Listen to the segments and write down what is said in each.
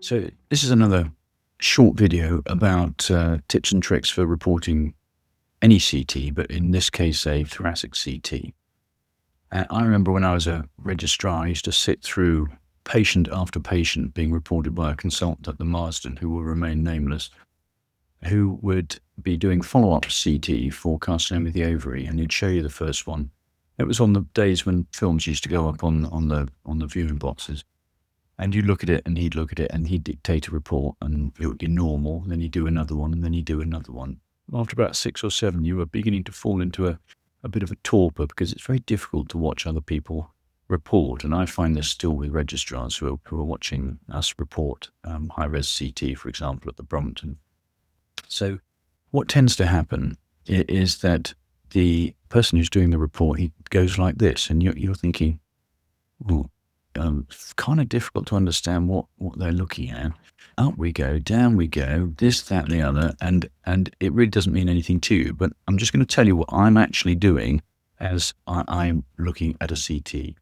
So this is another short video about tips and tricks for reporting any CT, but in this case, a thoracic CT. I remember when I was a registrar, I used to sit through patient after patient being reported by a consultant at the Marsden, who will remain nameless, who would be doing follow-up CT for carcinoma of the ovary, and he'd show you the first one. It was on the days when films used to go up on the viewing boxes. And you look at it, and he'd look at it, and he'd dictate a report, and it would be normal. Then he'd do another one, and then he'd do another one. After about 6 or 7, you were beginning to fall into a bit of a torpor, because it's very difficult to watch other people report. And I find this still with registrars who are watching us report high-res CT, for example, at the Brompton. So what tends to happen is that the person who's doing the report, he goes like this, and you're thinking, ooh, it's kind of difficult to understand what they're looking at. Up we go, down we go, this, that, and the other, and it really doesn't mean anything to you. But I'm just going to tell you what I'm actually doing as I'm looking at a CT.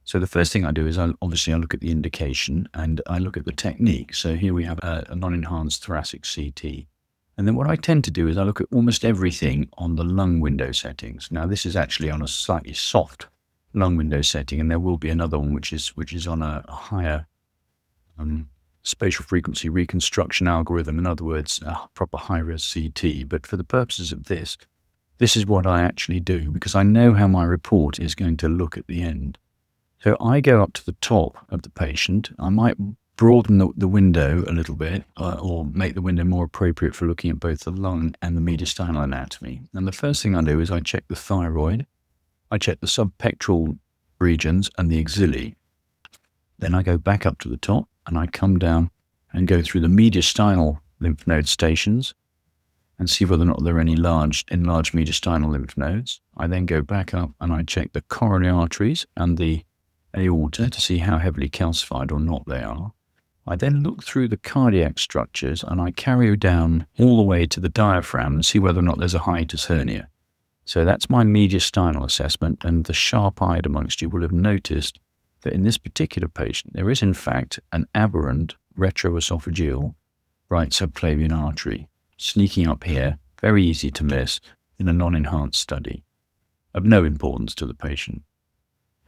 So the first thing I do is I look at the indication and I look at the technique. So here we have a non-enhanced thoracic CT. And then what I tend to do is I look at almost everything on the lung window settings. Now this is actually on a slightly soft lung window setting, and there will be another one which is on a higher spatial frequency reconstruction algorithm. In other words, a proper high-res CT. But for the purposes of this is what I actually do, because I know how my report is going to look at the end. So I go up to the top of the patient. I might broaden the window a little bit, or make the window more appropriate for looking at both the lung and the mediastinal anatomy. And the first thing I do is I check the thyroid. I check the subpectoral regions and the axillae. Then I go back up to the top and I come down and go through the mediastinal lymph node stations and see whether or not there are any enlarged mediastinal lymph nodes. I then go back up and I check the coronary arteries and the aorta to see how heavily calcified or not they are. I then look through the cardiac structures and I carry down all the way to the diaphragm and see whether or not there's a hiatus hernia. So that's my mediastinal assessment, and the sharp-eyed amongst you will have noticed that in this particular patient, there is in fact an aberrant retroesophageal right subclavian artery sneaking up here, very easy to miss in a non-enhanced study, of no importance to the patient.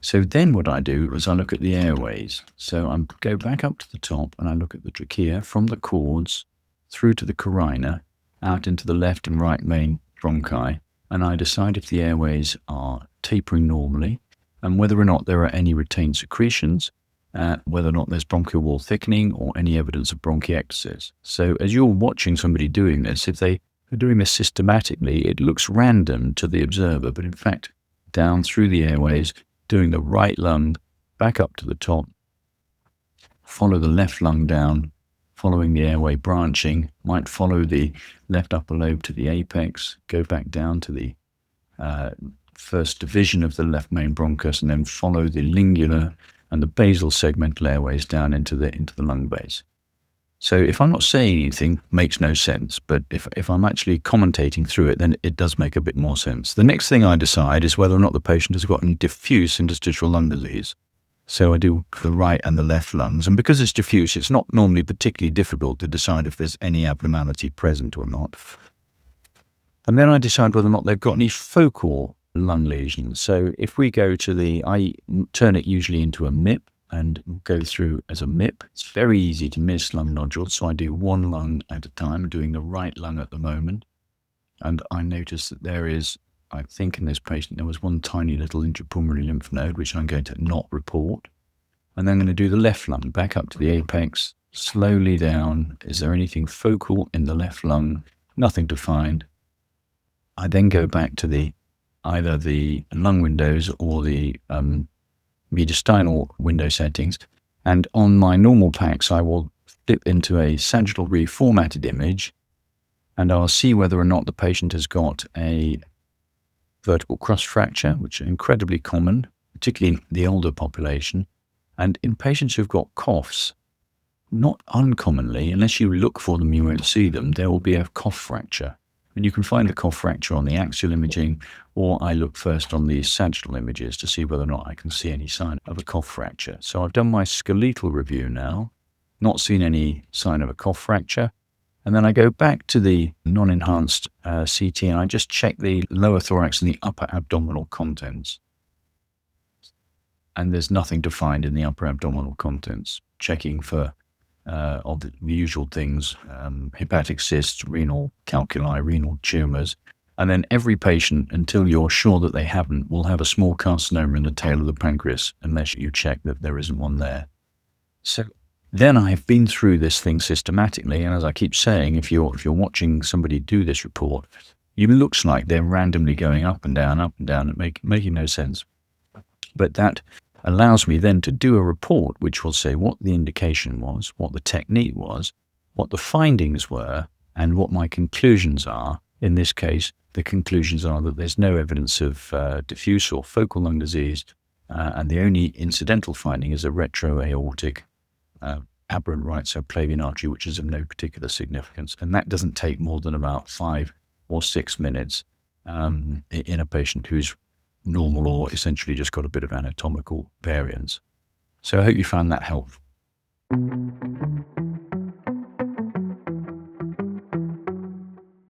So then what I do is I look at the airways. So I go back up to the top and I look at the trachea from the cords through to the carina, out into the left and right main bronchi, and I decide if the airways are tapering normally and whether or not there are any retained secretions, whether or not there's bronchial wall thickening or any evidence of bronchiectasis. So as you're watching somebody doing this, if they are doing this systematically, it looks random to the observer, but in fact, down through the airways, doing the right lung back up to the top, follow the left lung down, following the airway branching, might follow the left upper lobe to the apex, go back down to the first division of the left main bronchus, and then follow the lingular and the basal segmental airways down into the lung base. So if I'm not saying anything, it makes no sense. But if I'm actually commentating through it, then it does make a bit more sense. The next thing I decide is whether or not the patient has got any diffuse interstitial lung disease. So I do the right and the left lungs. And because it's diffuse, it's not normally particularly difficult to decide if there's any abnormality present or not. And then I decide whether or not they've got any focal lung lesions. So if we go to I turn it usually into a MIP and go through as a MIP. It's very easy to miss lung nodules. So I do one lung at a time, doing the right lung at the moment. And I notice that there is, I think in this patient, there was one tiny little intrapulmonary lymph node, which I'm going to not report. And then I'm going to do the left lung, back up to the apex, slowly down. Is there anything focal in the left lung? Nothing to find. I then go back to either the lung windows or the mediastinal window settings. And on my normal packs, I will flip into a sagittal reformatted image, and I'll see whether or not the patient has got a vertebral crust fracture, which are incredibly common, particularly in the older population. And in patients who've got coughs, not uncommonly, unless you look for them, you won't see them, there will be a cough fracture. And you can find the cough fracture on the axial imaging, or I look first on the sagittal images to see whether or not I can see any sign of a cough fracture. So I've done my skeletal review now. not seen any sign of a cough fracture. And then I go back to the non-enhanced CT and I just check the lower thorax and the upper abdominal contents. And there's nothing to find in the upper abdominal contents. Checking for all the usual things, hepatic cysts, renal calculi, renal tumors. And then every patient, until you're sure that they haven't, will have a small carcinoma in the tail of the pancreas unless you check that there isn't one there. So then I've been through this thing systematically, and as I keep saying, if you're watching somebody do this report, it looks like they're randomly going up and down, and making no sense. But that allows me then to do a report which will say what the indication was, what the technique was, what the findings were, and what my conclusions are. In this case, the conclusions are that there's no evidence of diffuse or focal lung disease, and the only incidental finding is a retroaortic aberrant right subclavian artery, which is of no particular significance. And that doesn't take more than about 5 or 6 minutes in a patient who's normal or essentially just got a bit of anatomical variance. So I hope you found that helpful.